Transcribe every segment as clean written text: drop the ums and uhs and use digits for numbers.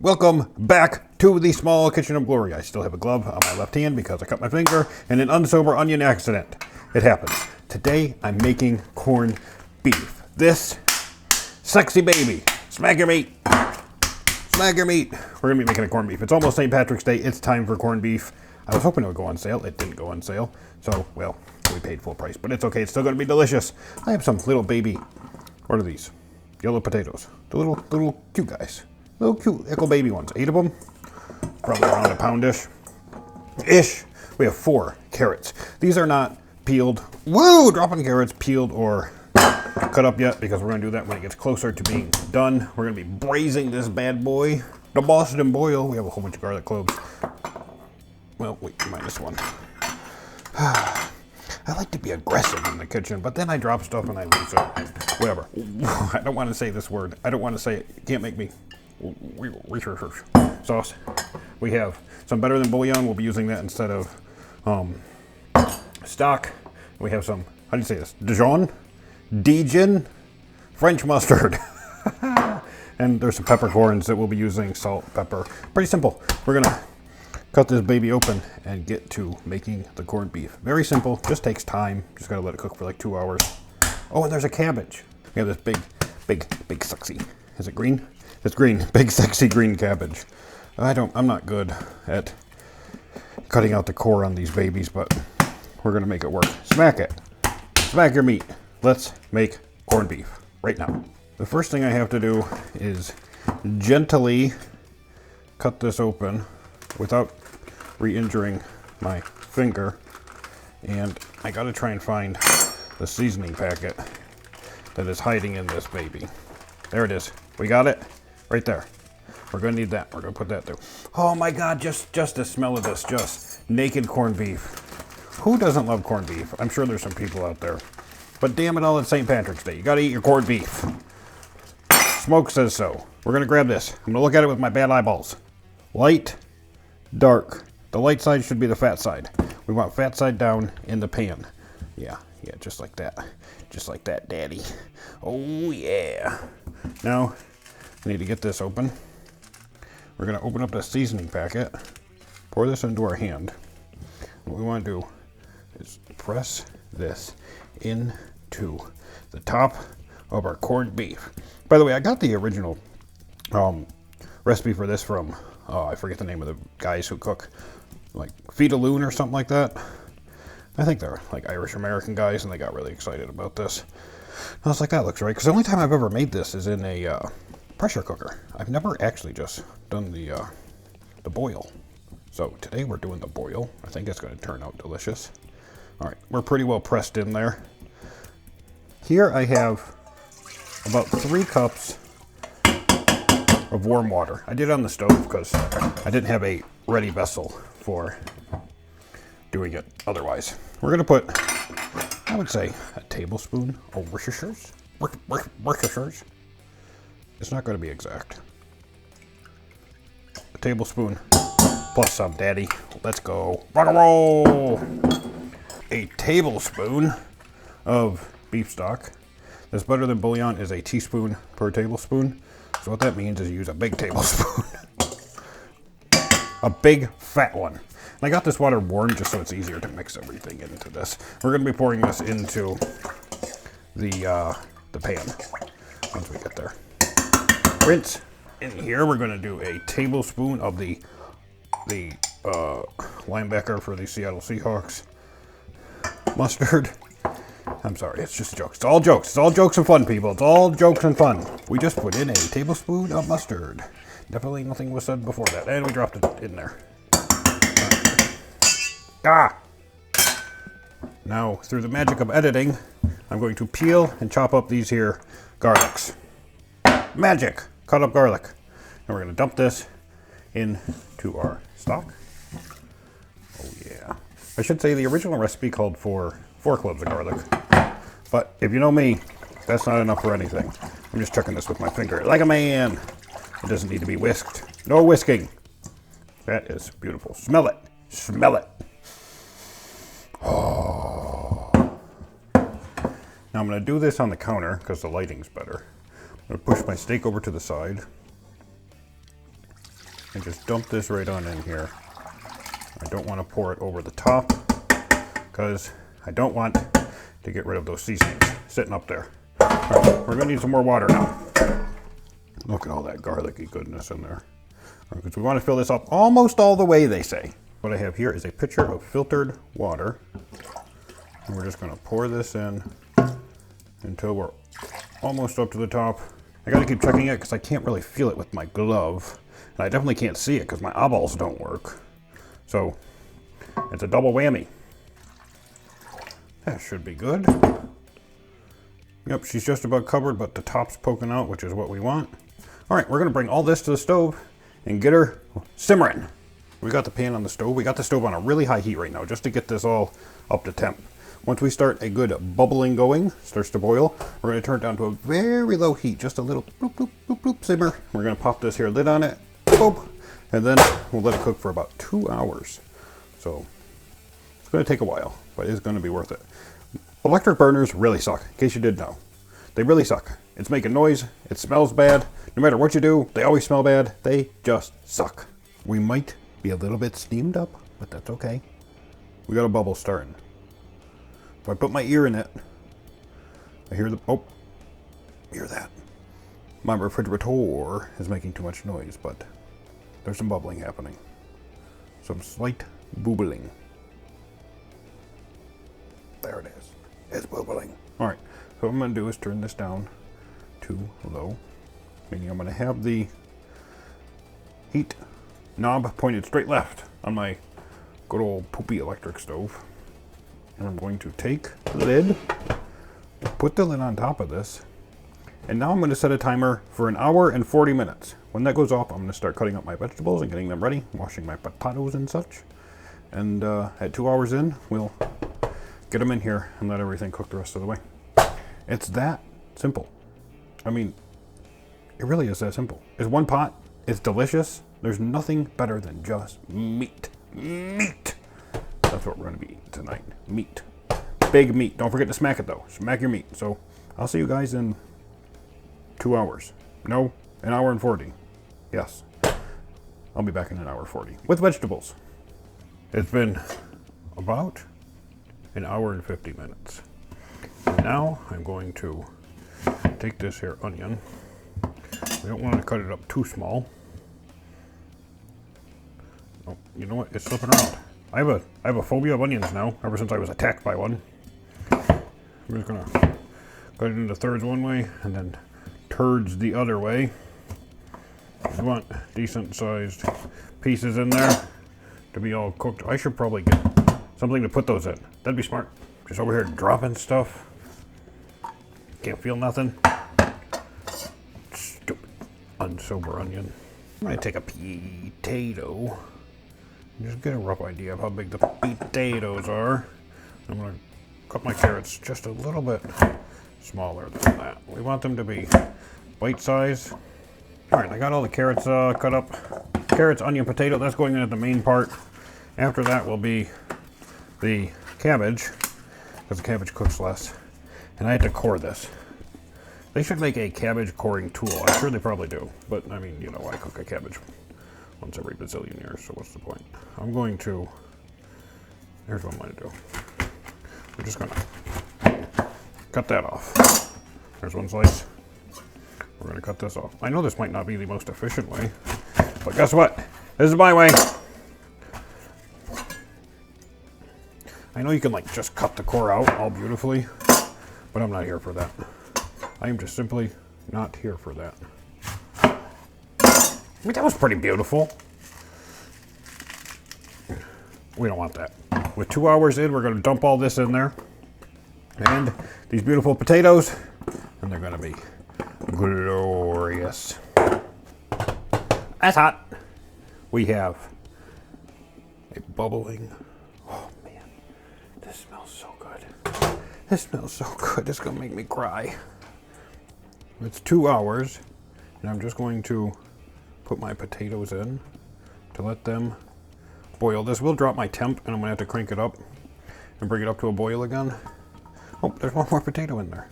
Welcome back to the small kitchen of glory. I still have a glove on my left hand because I cut my finger in an unsober onion accident. It happens. Today I'm making corned beef. This sexy baby. Smack your meat. Smack your meat. We're going to be making a corned beef. It's almost St. Patrick's Day. It's time for corned beef. I was hoping it would go on sale. It didn't go on sale. So, well, we paid full price. But it's okay. It's still going to be delicious. I have some little baby, what are these? Yellow potatoes. The little cute guys. Little cute little baby ones. 8 of them. Probably around a poundish. We have 4 carrots. These are not peeled. Whoa! Dropping carrots peeled or cut up yet because we're going to do that when it gets closer to being done. We're going to be braising this bad boy. The Boston boil. We have a whole bunch of garlic cloves. Well, wait, minus 1. I like to be aggressive in the kitchen, but then I drop stuff and I lose it. Whatever. I don't want to say this word. I don't want to say it. You can't make me. Sauce. We have some better than bouillon. We'll be using that instead of stock. We have some, how do you say this? Dijon French mustard. And there's some peppercorns that we'll be using, salt, pepper. Pretty simple. We're going to cut this baby open and get to making the corned beef. Very simple, just takes time. Just got to let it cook for like 2 hours. Oh, and there's a cabbage. We have this big sexy. Is it green? It's green. Big sexy green cabbage. I'm not good at cutting out the core on these babies, but we're going to make it work. Smack it. Smack your meat. Let's make corned beef right now. The first thing I have to do is gently cut this open without re-injuring my finger. And I got to try and find the seasoning packet that is hiding in this baby. There it is. We got it right there. We're going to need that. We're going to put that through. Oh my God, just the smell of this, just naked corned beef. Who doesn't love corned beef? I'm sure there's some people out there. But damn it all, it's St. Patrick's Day. You got to eat your corned beef. Smoke says so. We're going to grab this. I'm going to look at it with my bad eyeballs. Light, dark. The light side should be the fat side. We want fat side down in the pan. Yeah, just like that. Just like that, Daddy. Oh, yeah. Now, I need to get this open. We're going to open up the seasoning packet. Pour this into our hand. What we want to do is press this into the top of our corned beef. By the way, I got the original recipe for this from, I forget the name of the guys who cook, like Feet-a-Loon or something like that. I think they're like Irish-American guys, and they got really excited about this. I was like, that looks right, because the only time I've ever made this is in a pressure cooker. I've never actually just done the boil. So today we're doing the boil. I think it's going to turn out delicious. All right, we're pretty well pressed in there. Here I have about 3 cups of warm water. I did it on the stove because I didn't have a ready vessel for doing it otherwise. We're going to put, I would say, a tablespoon of Worcestershire. It's not going to be exact. A tablespoon plus some, Daddy. Let's go. Rock and roll! A tablespoon of beef stock. This better than bouillon is a teaspoon per tablespoon. So what that means is you use a big tablespoon. A big fat one. And I got this water warm just so it's easier to mix everything into this. We're going to be pouring this into the pan once we get there. Rinse. In here we're going to do a tablespoon of the linebacker for the Seattle Seahawks mustard. I'm sorry, it's just jokes. It's all jokes. It's all jokes and fun, people. It's all jokes and fun. We just put in a tablespoon of mustard. Definitely nothing was said before that. And we dropped it in there. Ah! Now, through the magic of editing, I'm going to peel and chop up these here garlics. Magic! Cut up garlic. And we're going to dump this into our stock. Oh, yeah. I should say the original recipe called for 4 cloves of garlic. But if you know me, that's not enough for anything. I'm just chucking this with my finger like a man. It doesn't need to be whisked. No whisking. That is beautiful. Smell it. Smell it. Oh. Now I'm going to do this on the counter because the lighting's better. I'm going to push my steak over to the side. and just dump this right on in here. I don't want to pour it over the top because I don't want to get rid of those seasonings sitting up there. All right, we're gonna need some more water now. Look at all that garlicky goodness in there. Because we want to fill this up almost all the way, they say. What I have here is a pitcher of filtered water. And we're just gonna pour this in until we're almost up to the top. I gotta keep checking it because I can't really feel it with my glove. And I definitely can't see it because my eyeballs don't work. So it's a double whammy. That should be good. Yep, she's just about covered, but the top's poking out, which is what we want. All right, we're gonna bring all this to the stove and get her simmering. We got the pan on the stove. We got the stove on a really high heat right now just to get this all up to temp. Once we start a good bubbling going, starts to boil, we're gonna turn it down to a very low heat, just a little bloop, bloop, bloop, bloop, simmer. We're gonna pop this here lid on it, boop, and then we'll let it cook for about 2 hours. So it's gonna take a while, but it's gonna be worth it. Electric burners really suck, in case you didn't know. They really suck. It's making noise, it smells bad. No matter what you do, they always smell bad. They just suck. We might be a little bit steamed up, but that's okay. We got a bubble starting. If I put my ear in it, I hear the, oh, hear that. My refrigerator is making too much noise, but there's some bubbling happening. Some slight bubbling. There it is. It's bubbling. All right, so what I'm gonna do is turn this down to low, meaning I'm gonna have the heat knob pointed straight left on my good old poopy electric stove. And I'm going to take the lid, put the lid on top of this, and now I'm going to set a timer for 1 hour and 40 minutes. When that goes off, I'm going to start cutting up my vegetables and getting them ready, washing my potatoes and such. And at 2 hours in, we'll get them in here and let everything cook the rest of the way. It's that simple. I mean, it really is that simple. It's one pot, it's delicious. There's nothing better than just meat. Meat! That's what we're going to be eating tonight. Meat. Big meat. Don't forget to smack it though. Smack your meat. So I'll see you guys in 2 hours. No, 1 hour and 40. Yes. I'll be back in 1 hour 40 with vegetables. It's been about 1 hour and 50 minutes. And now I'm going to take this here onion. We don't want to cut it up too small. Oh, you know what? It's slipping around. I have a phobia of onions now, ever since I was attacked by one. I'm just gonna cut it into thirds one way and then turds the other way. You want decent sized pieces in there to be all cooked. I should probably get something to put those in. That'd be smart. Just over here dropping stuff. Can't feel nothing. Stupid unsober onion. I'm gonna take a potato. Just get a rough idea of how big the potatoes are. I'm going to cut my carrots just a little bit smaller than that. We want them to be bite size. All right, I got all the carrots cut up. Carrots, onion, potato, that's going in at the main part. After that will be the cabbage, because the cabbage cooks less. And I had to core this. They should make a cabbage coring tool. I'm sure they probably do. But, I mean, you know, I cook a cabbage once every bazillion years, so what's the point? I'm going to, here's what I'm going to do. We're just going to cut that off. There's one slice. We're going to cut this off. I know this might not be the most efficient way, but guess what? This is my way. I know you can like just cut the core out all beautifully, but I'm not here for that. I am just simply not here for that. I mean, that was pretty beautiful. We don't want that. With 2 hours in, we're going to dump all this in there. And these beautiful potatoes, and they're going to be glorious. That's hot. We have a bubbling. Oh, man. This smells so good. This smells so good. It's going to make me cry. It's 2 hours, and I'm just going to put my potatoes in to let them boil. This will drop my temp, and I'm gonna have to crank it up and bring it up to a boil again. Oh, there's one more potato in there.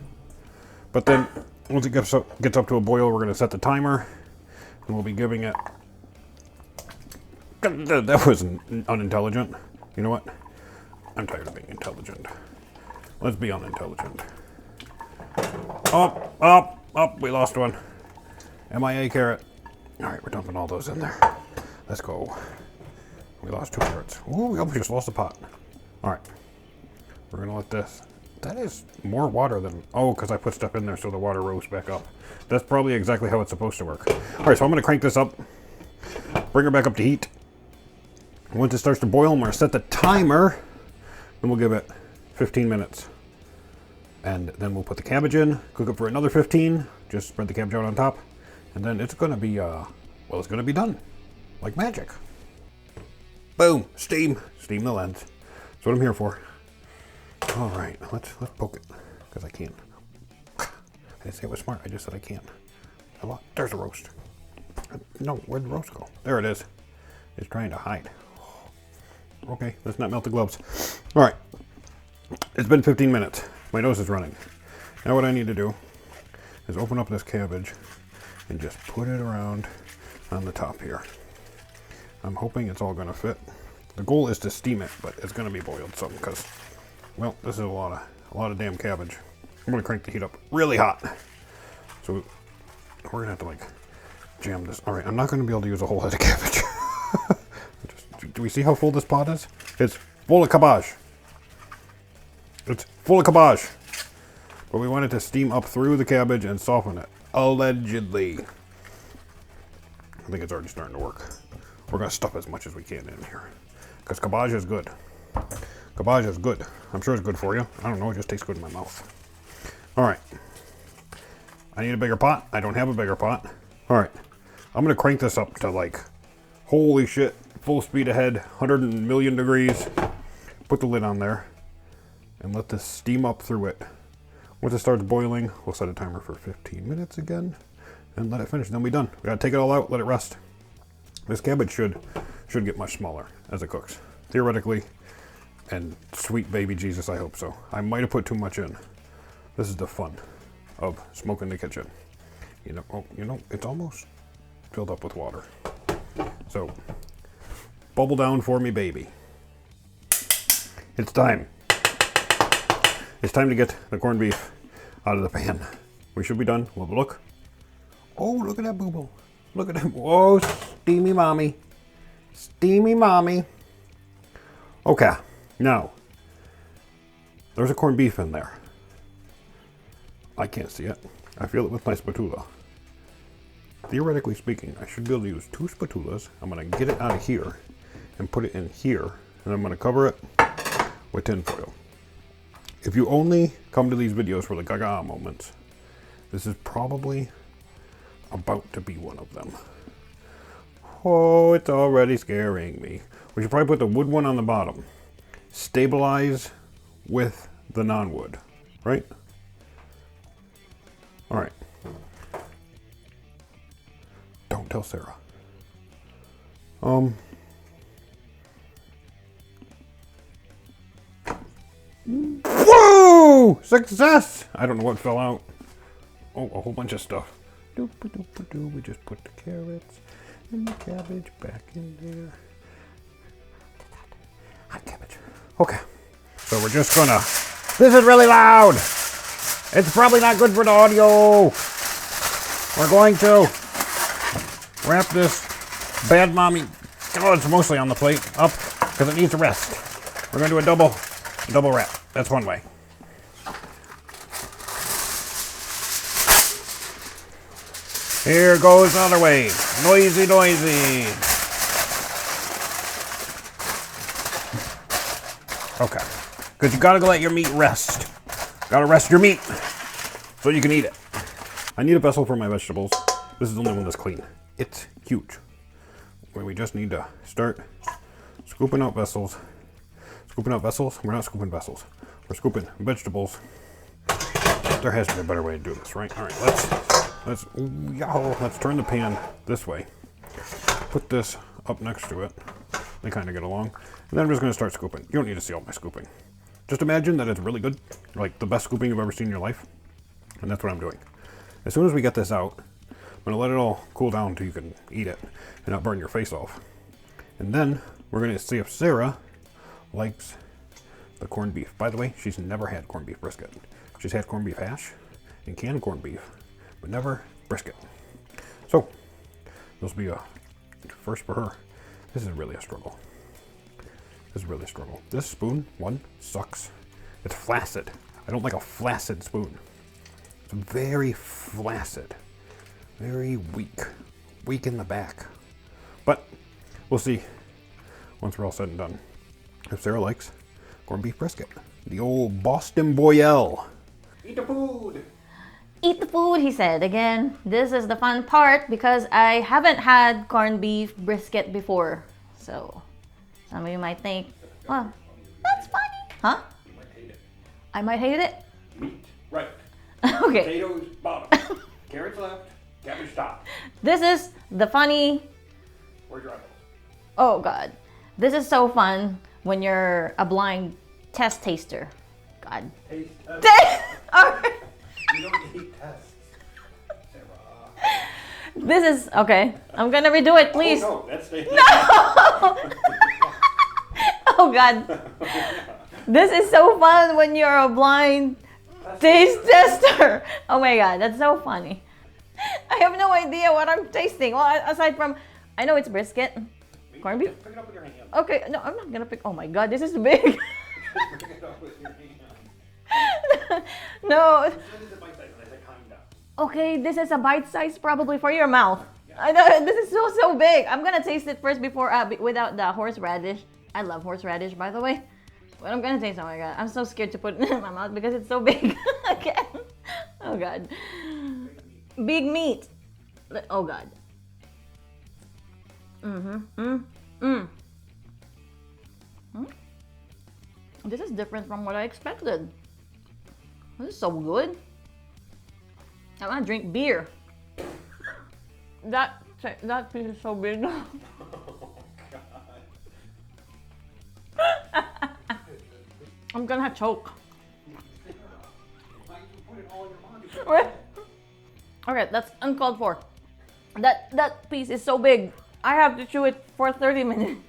But then once it gets up to a boil, we're gonna set the timer, and we'll be giving it That was unintelligent. You know what? I'm tired of being intelligent. Let's be unintelligent. Oh, we lost one. MIA carrot. All right, we're dumping all those in there. Let's go. We lost 2 carrots. Ooh, we almost just lost a pot. All right, we're gonna let this. That is more water than, oh, because I put stuff in there so the water rose back up. That's probably exactly how it's supposed to work. All right, so I'm gonna crank this up, bring her back up to heat. Once it starts to boil, I'm gonna set the timer, and we'll give it 15 minutes. And then we'll put the cabbage in, cook it for another 15, just spread the cabbage out on top, and then it's gonna be, well, it's gonna be done, like magic. Boom, steam the lens. That's what I'm here for. All right, let's poke it, because I can't. I didn't say it was smart, I just said I can't. There's the roast. No, where'd the roast go? There it is. It's trying to hide. Okay, let's not melt the gloves. All right, it's been 15 minutes. My nose is running. Now what I need to do is open up this cabbage and just put it around on the top here. I'm hoping it's all gonna fit. The goal is to steam it, but it's gonna be boiled some because, well, this is a lot of damn cabbage. I'm gonna crank the heat up really hot. So we're gonna have to like jam this. All right, I'm not gonna be able to use a whole head of cabbage. Do we see how full this pot is? It's full of cabbage. It's full of cabbage. But we want it to steam up through the cabbage and soften it. Allegedly. I think it's already starting to work. We're going to stuff as much as we can in here. Because cabbage is good. Cabbage is good. I'm sure it's good for you. I don't know, it just tastes good in my mouth. Alright. I need a bigger pot. I don't have a bigger pot. Alright. I'm going to crank this up to like, holy shit, full speed ahead, 100 million degrees. Put the lid on there. And let this steam up through it. Once it starts boiling, we'll set a timer for 15 minutes again and let it finish. Then we're done. We gotta take it all out, let it rest. This cabbage should get much smaller as it cooks, theoretically. And sweet baby Jesus, I hope so. I might have put too much in. This is the fun of smoking the kitchen. You know, it's almost filled up with water. So, bubble down for me, baby. It's time. It's time to get the corned beef out of the pan. We should be done. We'll look. Oh, look at that boo-boo. Look at that. Oh, steamy mommy. Steamy mommy. Okay, now, there's a corned beef in there. I can't see it. I feel it with my spatula. Theoretically speaking, I should be able to use 2 spatulas. I'm gonna get it out of here and put it in here, and I'm gonna cover it with tin foil. If you only come to these videos for the gaga moments, this is probably about to be one of them. Oh, it's already scaring me. We should probably put the wood one on the bottom. Stabilize with the non-wood, right? All right. Don't tell Sarah. Whoa! Success! I don't know what fell out. Oh, a whole bunch of stuff. We just put the carrots and the cabbage back in there. Hot cabbage. Okay. So we're just gonna... This is really loud! It's probably not good for the audio. We're going to wrap this bad mommy... Oh, it's mostly on the plate. Up, because it needs to rest. We're going to do a double wrap. That's one way. Here goes the other way. Noisy, noisy. Okay. Because you gotta go let your meat rest. Gotta rest your meat so you can eat it. I need a vessel for my vegetables. This is the only one that's clean. It's huge. We just need to start scooping out vessels. Scooping out vessels? We're not scooping vessels. We're scooping vegetables. There has to be a better way to do this, right? All right, let's turn the pan this way. Put this up next to it. They kind of get along. And then I'm just going to start scooping. You don't need to see all my scooping. Just imagine that it's really good, like the best scooping you've ever seen in your life. And that's what I'm doing. As soon as we get this out, I'm going to let it all cool down until you can eat it and not burn your face off. And then we're gonna see if Sarah likes the corned beef. By the way, she's never had corned beef brisket. She's had corned beef hash and canned corned beef, but never brisket. So this will be a first for her. This is really a struggle. This is really a struggle. This spoon, one, sucks. It's flaccid. I don't like a flaccid spoon. It's very flaccid. Very weak. Weak in the back. But we'll see once we're all said and done if Sarah likes corned beef brisket. The old Boston Boyelle. Eat the food! Eat the food, he said. Again, this is the fun part because I haven't had corned beef brisket before. So, some of you might think, well, that's funny. Huh? You might hate it. I might hate it? Meat, right. Okay. Potatoes, bottom. Carrots left, cabbage top. This is the funny... Where's your eyeballs? Oh, God. This is so fun when you're a blind test taster. God. Taste test. All right. You don't need tests, Sarah. This is... Okay. I'm gonna redo it, please. Oh, no. That's the... No! Oh, God. This is so fun when you're a blind taste tester. Oh, my God. That's so funny. I have no idea what I'm tasting. Well, aside from... I know it's brisket. Corned beef? Pick it up with your hand. Okay. No, I'm not gonna pick... Oh, my God. This is big. Pick it up with your hand. No. This is a bite size, and I said kinda. Okay, this is a bite size probably for your mouth. I know, this is so big. I'm gonna taste it first before, without the horseradish. I love horseradish, by the way. But I'm gonna taste, oh my God. I'm so scared to put it in my mouth because it's so big. Again. Oh God. Big meat. Oh God. This is different from what I expected. This is so good. I want to drink beer. That piece is so big. Oh, God. I'm gonna choke. Why you put it all in your mouth? Okay, that's uncalled for. That piece is so big. I have to chew it for 30 minutes.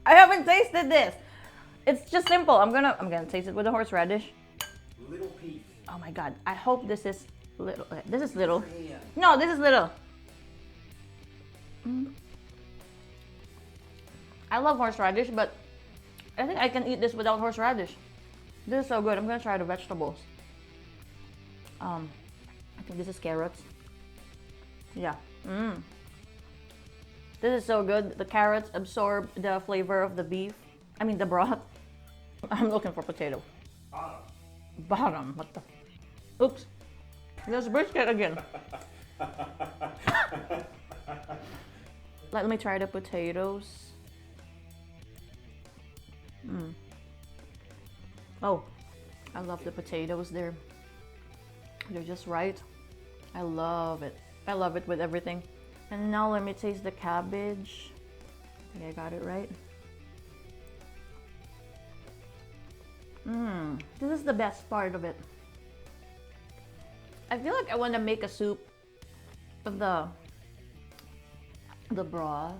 I haven't tasted this. It's just simple. I'm gonna taste it with the horseradish. Little piece. Oh my God. I hope this is little. Okay, this is little. No, this is little. I love horseradish, but I think I can eat this without horseradish. This is so good. I'm gonna try the vegetables. I think this is carrots. Yeah. This is so good. The carrots absorb the flavor of the beef. I mean the broth. I'm looking for potato. Bottom. What the? Oops. There's brisket again. Let me try the potatoes. Oh, I love the potatoes. They're just right. I love it. I love it with everything. And now let me taste the cabbage. I think I got it right. This is the best part of it. I feel like I want to make a soup of the broth.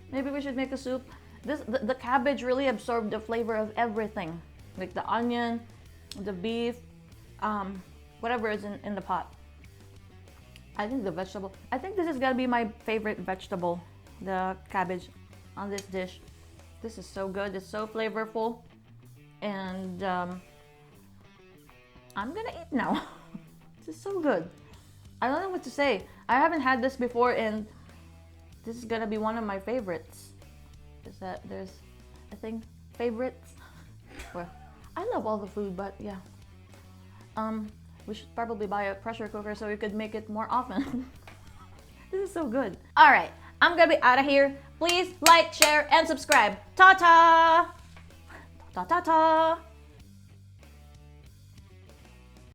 Maybe we should make a soup. The cabbage really absorbed the flavor of everything, like the onion, the beef, whatever is in the pot. I think the vegetable. I think this is gonna be my favorite vegetable, the cabbage, on this dish. This is so good. It's so flavorful, and I'm gonna eat now. This is so good. I don't know what to say. I haven't had this before, and this is gonna be one of my favorites. Is that there's a thing? Favorites? Well, I love all the food, but yeah. We should probably buy a pressure cooker so we could make it more often. This is so good. All right, I'm gonna be out of here. Please like, share, and subscribe. Ta-ta! Ta-ta-ta!